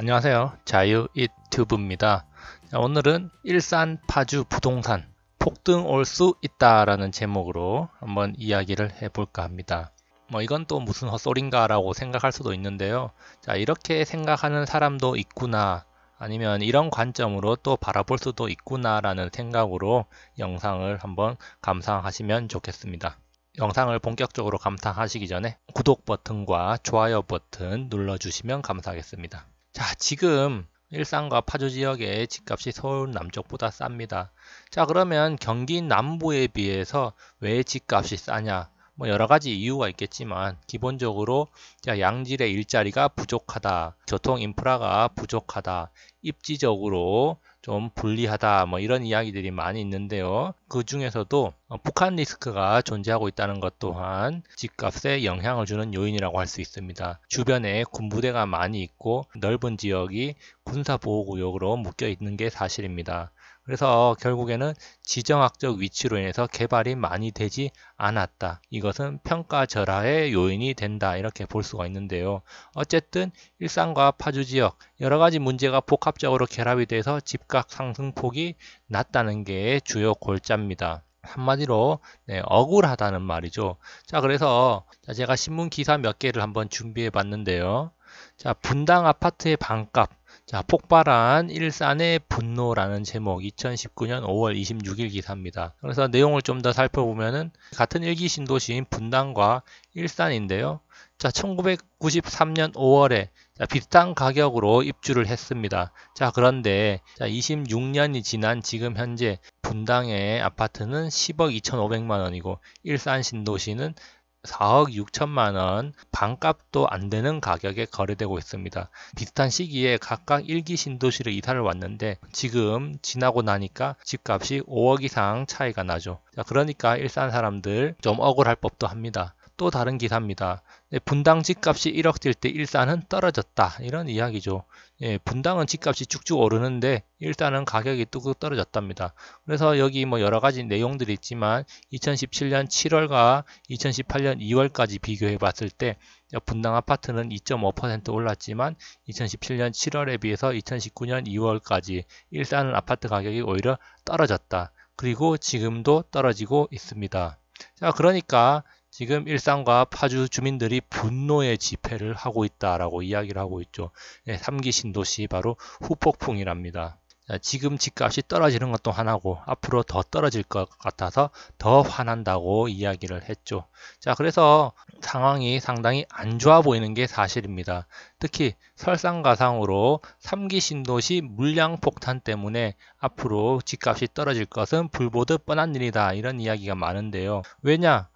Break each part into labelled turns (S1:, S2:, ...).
S1: 안녕하세요. 자유 유튜브입니다. 오늘은 일산 파주 부동산 폭등 올 수 있다라는 제목으로 한번 이야기를 해볼까 합니다. 이건 또 무슨 헛소린가 라고 생각할 수도 있는데요. 자, 이렇게 생각하는 사람도 있구나, 아니면 이런 관점으로 또 바라볼 수도 있구나 라는 생각으로 영상을 한번 감상하시면 좋겠습니다. 영상을 본격적으로 감상하시기 전에 구독 버튼과 좋아요 버튼 눌러주시면 감사하겠습니다. 자, 지금 일산과 파주 지역의 집값이 서울 남쪽보다 쌉니다. 자, 그러면 경기 남부에 비해서 왜 집값이 싸냐? 여러 가지 이유가 있겠지만 기본적으로 양질의 일자리가 부족하다, 교통 인프라가 부족하다, 입지적으로 좀 불리하다, 이런 이야기들이 많이 있는데요. 그 중에서도 북한 리스크가 존재하고 있다는 것 또한 집값에 영향을 주는 요인이라고 할 수 있습니다. 주변에 군부대가 많이 있고 넓은 지역이 군사보호구역으로 묶여 있는 게 사실입니다. 그래서 결국에는 지정학적 위치로 인해서 개발이 많이 되지 않았다. 이것은 평가절하의 요인이 된다, 이렇게 볼 수가 있는데요. 어쨌든 일산과 파주 지역 여러 가지 문제가 복합적으로 결합이 돼서 집값 상승폭이 낮다는 게 주요 골자입니다. 한마디로 억울하다는 말이죠. 자, 그래서 제가 신문 기사 몇 개를 한번 준비해 봤는데요. 자, 분당 아파트의 반값, 자, 폭발한 일산의 분노라는 제목, 2019년 5월 26일 기사입니다. 그래서 내용을 좀 더 살펴보면은 같은 일기 신도시인 분당과 일산인데요. 자, 1993년 5월에 비슷한 가격으로 입주를 했습니다. 자, 그런데 26년이 지난 지금 현재 분당의 아파트는 10억 2,500만 원이고 일산 신도시는 4억 6천만 원, 반값도 안 되는 가격에 거래되고 있습니다. 비슷한 시기에 각각 1기 신도시로 이사를 왔는데 지금 지나고 나니까 집값이 5억 이상 차이가 나죠. 자, 그러니까 일산 사람들 좀 억울할 법도 합니다. 또 다른 기사입니다. 분당 집값이 1억 될 때 일산은 떨어졌다, 이런 이야기죠. 분당은 집값이 쭉쭉 오르는데 일산은 가격이 뚝뚝 떨어졌답니다. 그래서 여기 여러 가지 내용들이 있지만 2017년 7월과 2018년 2월까지 비교해 봤을 때 분당 아파트는 2.5% 올랐지만 2017년 7월에 비해서 2019년 2월까지 일산은 아파트 가격이 오히려 떨어졌다. 그리고 지금도 떨어지고 있습니다. 자, 그러니까 지금 일산과 파주 주민들이 분노의 집회를 하고 있다라고 이야기를 하고 있죠. 3기 신도시 바로 후폭풍이랍니다. 지금 집값이 떨어지는 것도 화나고 앞으로 더 떨어질 것 같아서 더 화난다고 이야기를 했죠. 자, 그래서 상황이 상당히 안 좋아 보이는 게 사실입니다. 특히 설상가상으로 3기 신도시 물량 폭탄 때문에 앞으로 집값이 떨어질 것은 불보듯 뻔한 일이다, 이런 이야기가 많은데요. 왜냐?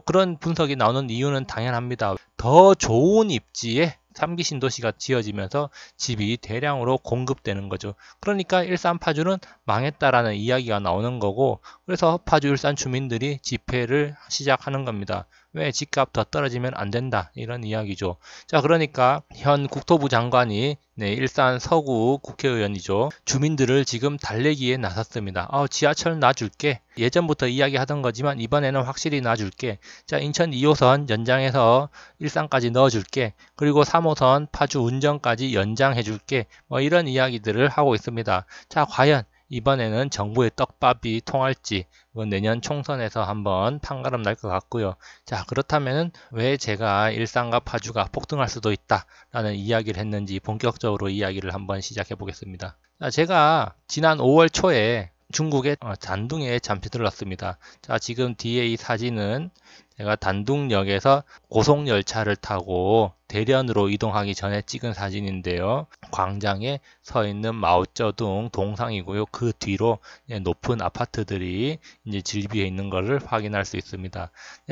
S1: 그런 분석이 나오는 이유는 당연합니다. 더 좋은 입지에 3기 신도시가 지어지면서 집이 대량으로 공급되는 거죠. 그러니까 일산 파주는 망했다라는 이야기가 나오는 거고, 그래서 파주 일산 주민들이 집회를 시작하는 겁니다. 왜? 집값 더 떨어지면 안 된다, 이런 이야기죠. 자, 그러니까 현 국토부 장관이 일산 서구 국회의원이죠. 주민들을 지금 달래기에 나섰습니다. 지하철 놔줄게. 예전부터 이야기하던 거지만 이번에는 확실히 놔줄게. 자, 인천 2호선 연장해서 일산까지 넣어줄게. 그리고 3호선 파주 운전까지 연장해줄게. 이런 이야기들을 하고 있습니다. 자, 과연 이번에는 정부의 떡밥이 통할지 내년 총선에서 한번 판가름 날 것 같고요. 자, 그렇다면 왜 제가 일산과 파주가 폭등할 수도 있다라는 이야기를 했는지 본격적으로 이야기를 한번 시작해 보겠습니다. 자, 제가 지난 5월 초에 중국의 단둥에 잠시 들렀습니다. 자, 지금 뒤에 이 사진은 제가 단둥역에서 고속열차를 타고 대련으로 이동하기 전에 찍은 사진인데요. 광장에 서 있는 마오쩌둥 동상이고요. 그 뒤로 높은 아파트들이 이제 질비해 있는 것을 확인할 수 있습니다.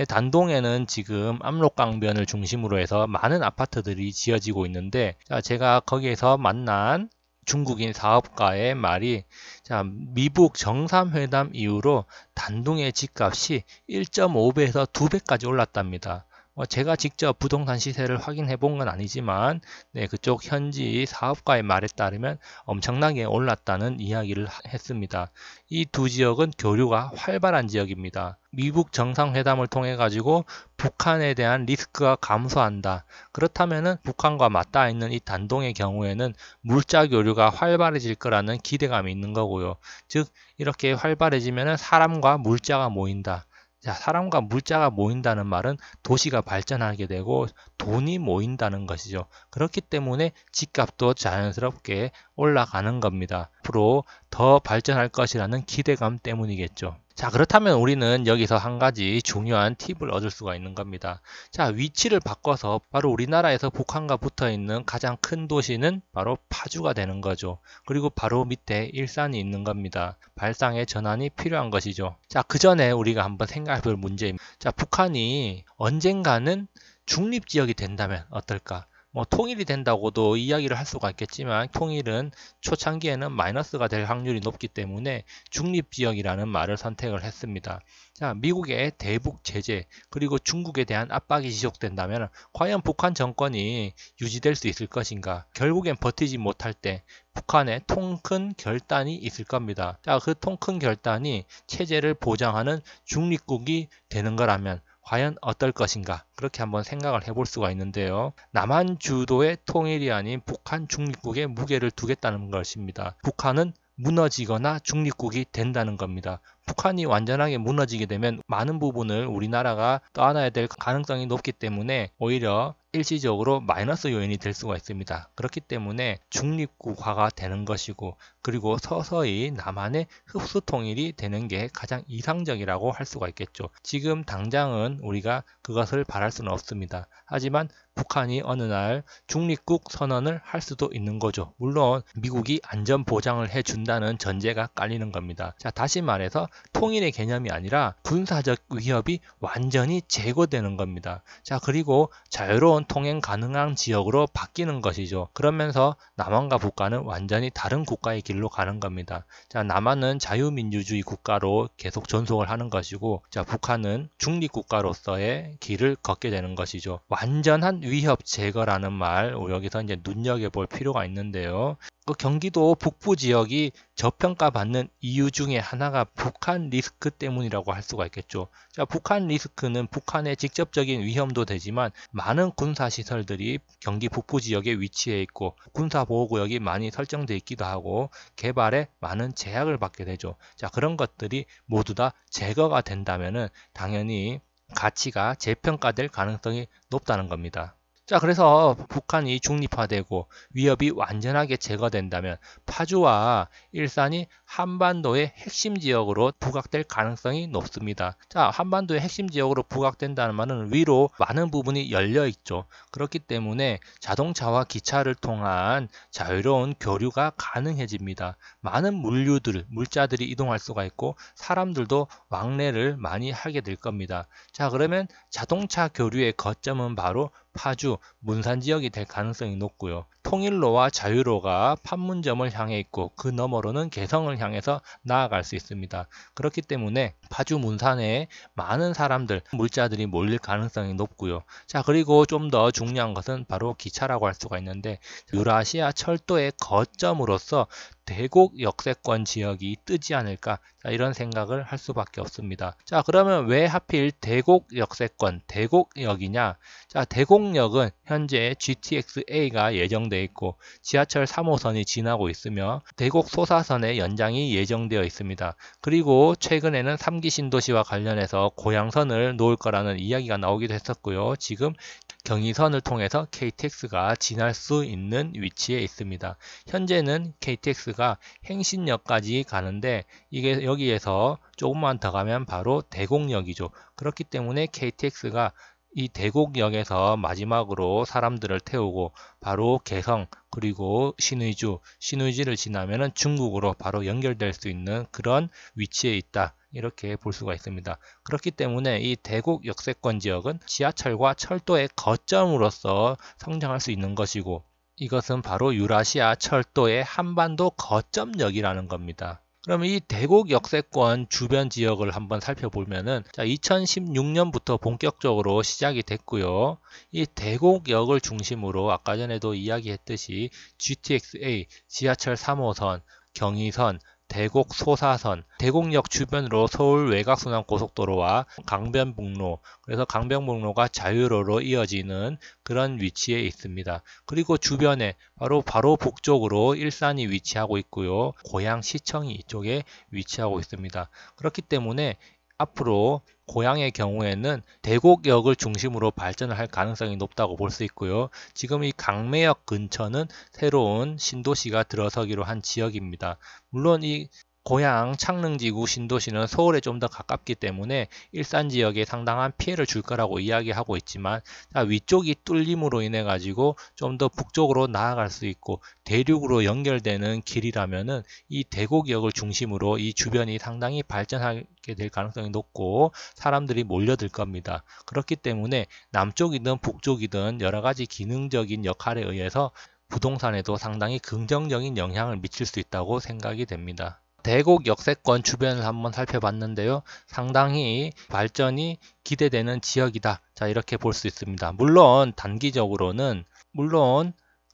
S1: 단동에는 지금 압록강변을 중심으로 해서 많은 아파트들이 지어지고 있는데, 제가 거기에서 만난 중국인 사업가의 말이, 자, 미북 정상회담 이후로 단둥의 집값이 1.5배에서 2배까지 올랐답니다. 제가 직접 부동산 시세를 확인해 본 건 아니지만 그쪽 현지 사업가의 말에 따르면 엄청나게 올랐다는 이야기를 했습니다. 이 두 지역은 교류가 활발한 지역입니다. 미국 정상회담을 통해 가지고 북한에 대한 리스크가 감소한다. 그렇다면은 북한과 맞닿아 있는 이 단동의 경우에는 물자 교류가 활발해질 거라는 기대감이 있는 거고요. 즉 이렇게 활발해지면은 사람과 물자가 모인다. 자, 사람과 물자가 모인다는 말은 도시가 발전하게 되고 돈이 모인다는 것이죠. 그렇기 때문에 집값도 자연스럽게 올라가는 겁니다. 앞으로 더 발전할 것이라는 기대감 때문이겠죠. 자, 그렇다면 우리는 여기서 한 가지 중요한 팁을 얻을 수가 있는 겁니다. 자, 위치를 바꿔서 바로 우리나라에서 북한과 붙어 있는 가장 큰 도시는 바로 파주가 되는 거죠. 그리고 바로 밑에 일산이 있는 겁니다. 발상의 전환이 필요한 것이죠. 자, 그 전에 우리가 한번 생각해 볼 문제입니다. 자, 북한이 언젠가는 중립지역이 된다면 어떨까? 통일이 된다고도 이야기를 할 수가 있겠지만 통일은 초창기에는 마이너스가 될 확률이 높기 때문에 중립지역이라는 말을 선택을 했습니다. 자, 미국의 대북 제재 그리고 중국에 대한 압박이 지속된다면 과연 북한 정권이 유지될 수 있을 것인가? 결국엔 버티지 못할 때 북한의 통 큰 결단이 있을 겁니다. 자, 그 통 큰 결단이 체제를 보장하는 중립국이 되는 거라면 과연 어떨 것인가? 그렇게 한번 생각을 해볼 수가 있는데요. 남한 주도의 통일이 아닌 북한 중립국에 무게를 두겠다는 것입니다. 북한은 무너지거나 중립국이 된다는 겁니다. 북한이 완전하게 무너지게 되면 많은 부분을 우리나라가 떠안아야 될 가능성이 높기 때문에 오히려 일시적으로 마이너스 요인이 될 수가 있습니다. 그렇기 때문에 중립국화가 되는 것이고 그리고 서서히 남한의 흡수 통일이 되는 게 가장 이상적이라고 할 수가 있겠죠. 지금 당장은 우리가 그것을 바랄 수는 없습니다. 하지만 북한이 어느 날 중립국 선언을 할 수도 있는 거죠. 물론 미국이 안전 보장을 해준다는 전제가 깔리는 겁니다. 자, 다시 말해서 통일의 개념이 아니라 군사적 위협이 완전히 제거되는 겁니다. 자, 그리고 자유로운 통행 가능한 지역으로 바뀌는 것이죠. 그러면서 남한과 북한은 완전히 다른 국가의 길로 가는 겁니다. 자, 남한은 자유민주주의 국가로 계속 존속을 하는 것이고 자, 북한은 중립국가로서의 길을 걷게 되는 것이죠. 완전한 위협 제거라는 말 여기서 이제 눈여겨볼 필요가 있는데요. 그 경기도 북부 지역이 저평가받는 이유 중에 하나가 북한 리스크 때문이라고 할 수가 있겠죠. 자, 북한 리스크는 북한의 직접적인 위험도 되지만 많은 군사시설들이 경기 북부 지역에 위치해 있고 군사보호구역이 많이 설정되어 있기도 하고 개발에 많은 제약을 받게 되죠. 자, 그런 것들이 모두 다 제거가 된다면은 당연히 가치가 재평가될 가능성이 높다는 겁니다. 자, 그래서 북한이 중립화되고 위협이 완전하게 제거된다면 파주와 일산이 한반도의 핵심 지역으로 부각될 가능성이 높습니다. 자, 한반도의 핵심 지역으로 부각된다는 말은 위로 많은 부분이 열려 있죠. 그렇기 때문에 자동차와 기차를 통한 자유로운 교류가 가능해집니다. 많은 물자들이 이동할 수가 있고 사람들도 왕래를 많이 하게 될 겁니다. 자, 그러면 자동차 교류의 거점은 바로 파주, 문산 지역이 될 가능성이 높고요. 통일로와 자유로가 판문점을 향해 있고 그 너머로는 개성을 향해서 나아갈 수 있습니다. 그렇기 때문에 파주, 문산에 많은 사람들, 물자들이 몰릴 가능성이 높고요. 자, 그리고 좀 더 중요한 것은 바로 기차라고 할 수가 있는데 유라시아 철도의 거점으로서 대곡 역세권 지역이 뜨지 않을까 이런 생각을 할 수밖에 없습니다. 자, 그러면 왜 하필 대곡 역세권, 대곡역이냐? 자, 대곡역은 현재 GTX-A가 예정되어 있고 지하철 3호선이 지나고 있으며 대곡 소사선의 연장이 예정되어 있습니다. 그리고 최근에는 3기 신도시와 관련해서 고양선을 놓을 거라는 이야기가 나오기도 했었고요. 지금 경의선을 통해서 KTX가 지날 수 있는 위치에 있습니다. 현재는 KTX가 행신역까지 가는데 이게 여기에서 조금만 더 가면 바로 대곡역이죠. 그렇기 때문에 KTX가 이 대곡역에서 마지막으로 사람들을 태우고 바로 개성 그리고 신의주를 지나면은 중국으로 바로 연결될 수 있는 그런 위치에 있다. 이렇게 볼 수가 있습니다. 그렇기 때문에 이 대곡 역세권 지역은 지하철과 철도의 거점으로서 성장할 수 있는 것이고 이것은 바로 유라시아 철도의 한반도 거점역이라는 겁니다. 그러면 이 대곡 역세권 주변 지역을 한번 살펴보면은, 자, 2016년부터 본격적으로 시작이 됐고요. 이 대곡역을 중심으로 아까 전에도 이야기했듯이 GTX-A, 지하철 3호선, 경의선, 대곡 소사선, 대곡역 주변으로 서울 외곽순환고속도로와 강변북로, 그래서 강변북로가 자유로로 이어지는 그런 위치에 있습니다. 그리고 주변에 바로 북쪽으로 일산이 위치하고 있고요. 고양시청이 이쪽에 위치하고 있습니다. 그렇기 때문에 앞으로 고양의 경우에는 대곡역을 중심으로 발전을 할 가능성이 높다고 볼 수 있고요. 지금 이 강매역 근처는 새로운 신도시가 들어서기로 한 지역입니다. 물론 이 고양 창릉지구 신도시는 서울에 좀 더 가깝기 때문에 일산 지역에 상당한 피해를 줄 거라고 이야기하고 있지만, 위쪽이 뚫림으로 인해 가지고 좀 더 북쪽으로 나아갈 수 있고 대륙으로 연결되는 길이라면은 이 대곡역을 중심으로 이 주변이 상당히 발전하게 될 가능성이 높고 사람들이 몰려들 겁니다. 그렇기 때문에 남쪽이든 북쪽이든 여러 가지 기능적인 역할에 의해서 부동산에도 상당히 긍정적인 영향을 미칠 수 있다고 생각이 됩니다. 대곡 역세권 주변을 한번 살펴봤는데요. 상당히 발전이 기대되는 지역이다. 자, 이렇게 볼 수 있습니다. 물론 단기적으로는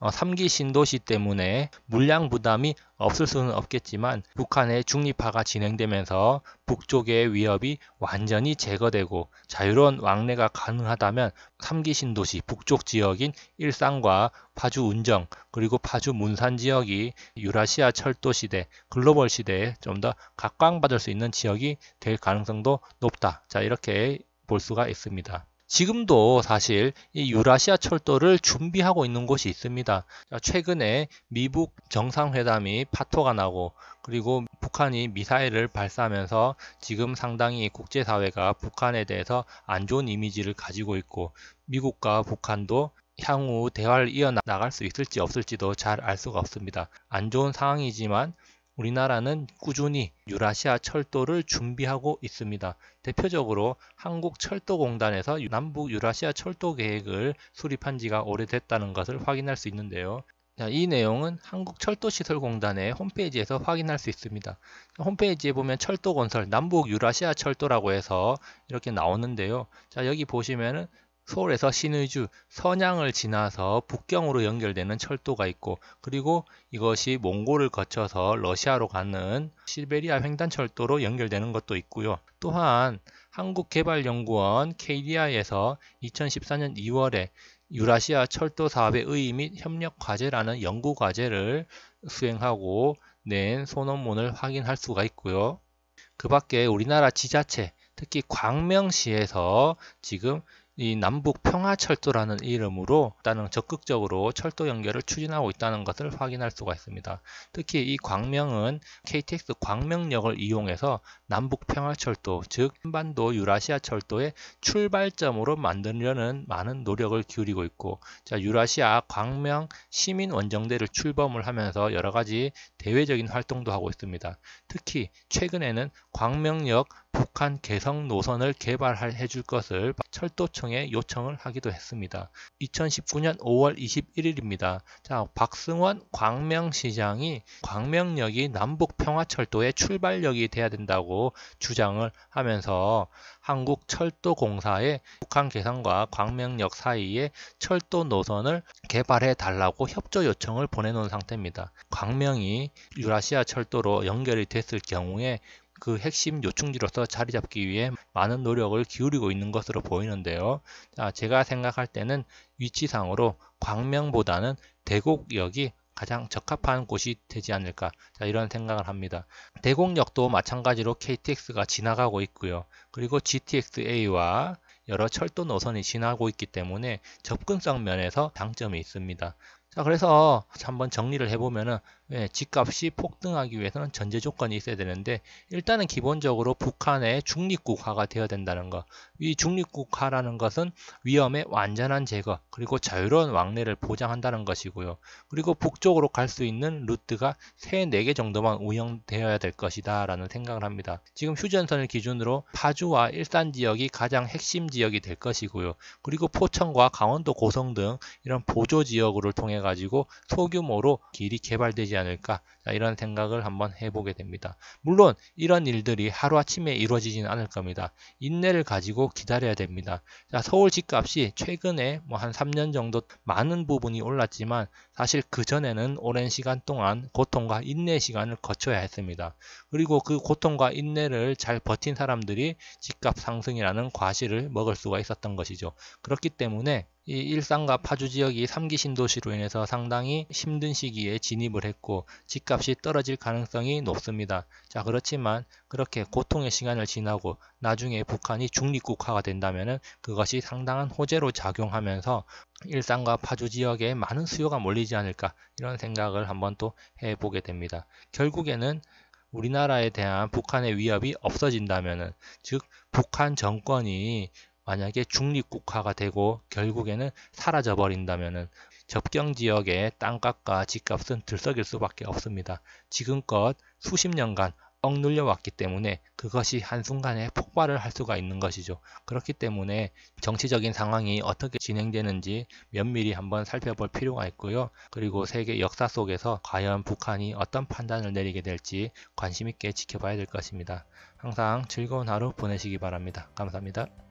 S1: 3기 신도시 때문에 물량 부담이 없을 수는 없겠지만, 북한의 중립화가 진행되면서 북쪽의 위협이 완전히 제거되고 자유로운 왕래가 가능하다면 3기 신도시 북쪽 지역인 일산과 파주 운정, 그리고 파주 문산 지역이 유라시아 철도 시대, 글로벌 시대에 좀 더 각광받을 수 있는 지역이 될 가능성도 높다. 자, 이렇게 볼 수가 있습니다. 지금도 사실 이 유라시아 철도를 준비하고 있는 곳이 있습니다. 최근에 미북 정상회담이 파토가 나고, 그리고 북한이 미사일을 발사하면서 지금 상당히 국제사회가 북한에 대해서 안 좋은 이미지를 가지고 있고, 미국과 북한도 향후 대화를 이어나갈 수 있을지 없을지도 잘 알 수가 없습니다. 안 좋은 상황이지만 우리나라는 꾸준히 유라시아 철도를 준비하고 있습니다. 대표적으로 한국철도공단에서 남북 유라시아 철도 계획을 수립한 지가 오래됐다는 것을 확인할 수 있는데요. 이 내용은 한국철도시설공단의 홈페이지에서 확인할 수 있습니다. 홈페이지에 보면 철도건설, 남북 유라시아 철도라고 해서 이렇게 나오는데요. 자, 여기 보시면은 서울에서 신의주, 선양을 지나서 북경으로 연결되는 철도가 있고, 그리고 이것이 몽골을 거쳐서 러시아로 가는 시베리아 횡단철도로 연결되는 것도 있고요. 또한 한국개발연구원 KDI에서 2014년 2월에 유라시아 철도 사업의 의의 및 협력 과제라는 연구 과제를 수행하고 낸 소논문을 확인할 수가 있고요. 그 밖에 우리나라 지자체, 특히 광명시에서 지금 이 남북 평화철도라는 이름으로 일단은 적극적으로 철도 연결을 추진하고 있다는 것을 확인할 수가 있습니다. 특히 이 광명은 KTX 광명역을 이용해서 남북 평화철도, 즉 한반도 유라시아 철도의 출발점으로 만들려는 많은 노력을 기울이고 있고, 자, 유라시아 광명 시민원정대를 출범을 하면서 여러 가지 대외적인 활동도 하고 있습니다. 특히 최근에는 광명역 북한 개성 노선을 개발해 줄 것을 철도청에 요청을 하기도 했습니다. 2019년 5월 21일입니다. 자, 박승원 광명시장이 광명역이 남북평화철도의 출발역이 돼야 된다고 주장을 하면서 한국철도공사에 북한 개성과 광명역 사이에 철도 노선을 개발해 달라고 협조 요청을 보내놓은 상태입니다. 광명이 유라시아 철도로 연결이 됐을 경우에 그 핵심 요충지로서 자리 잡기 위해 많은 노력을 기울이고 있는 것으로 보이는데요. 자, 제가 생각할 때는 위치상으로 광명보다는 대곡역이 가장 적합한 곳이 되지 않을까, 자, 이런 생각을 합니다. 대곡역도 마찬가지로 KTX가 지나가고 있고요. 그리고 GTX-A와 여러 철도 노선이 지나고 있기 때문에 접근성 면에서 장점이 있습니다. 자, 그래서 한번 정리를 해보면은, 집값이 폭등하기 위해서는 전제 조건이 있어야 되는데, 일단은 기본적으로 북한의 중립국화가 되어야 된다는 것. 이 중립국화라는 것은 위험의 완전한 제거, 그리고 자유로운 왕래를 보장한다는 것이고요. 그리고 북쪽으로 갈 수 있는 루트가 3, 4개 정도만 운영되어야 될 것이다 라는 생각을 합니다. 지금 휴전선을 기준으로 파주와 일산 지역이 가장 핵심 지역이 될 것이고요. 그리고 포천과 강원도 고성 등 이런 보조 지역을 통해 가지고 소규모로 길이 개발되지 않을까, 자, 이런 생각을 한번 해보게 됩니다. 물론 이런 일들이 하루아침에 이루어지지는 않을 겁니다. 인내를 가지고 기다려야 됩니다. 자, 서울 집값이 최근에 뭐 한 3년 정도 많은 부분이 올랐지만 사실 그전에는 오랜 시간 동안 고통과 인내 시간을 거쳐야 했습니다. 그리고 그 고통과 인내를 잘 버틴 사람들이 집값 상승이라는 과실을 먹을 수가 있었던 것이죠. 그렇기 때문에 이 일산과 파주 지역이 3기 신도시로 인해서 상당히 힘든 시기에 진입을 했고 집값이 떨어질 가능성이 높습니다. 자, 그렇지만 그렇게 고통의 시간을 지나고 나중에 북한이 중립국화가 된다면 그것이 상당한 호재로 작용하면서 일산과 파주 지역에 많은 수요가 몰리지 않을까, 이런 생각을 한번 또 해보게 됩니다. 결국에는 우리나라에 대한 북한의 위협이 없어진다면은, 즉 북한 정권이 만약에 중립국화가 되고 결국에는 사라져 버린다면은 접경 지역의 땅값과 집값은 들썩일 수밖에 없습니다. 지금껏 수십 년간 억눌려 왔기 때문에 그것이 한순간에 폭발을 할 수가 있는 것이죠. 그렇기 때문에 정치적인 상황이 어떻게 진행되는지 면밀히 한번 살펴볼 필요가 있고요. 그리고 세계 역사 속에서 과연 북한이 어떤 판단을 내리게 될지 관심 있게 지켜봐야 될 것입니다. 항상 즐거운 하루 보내시기 바랍니다. 감사합니다.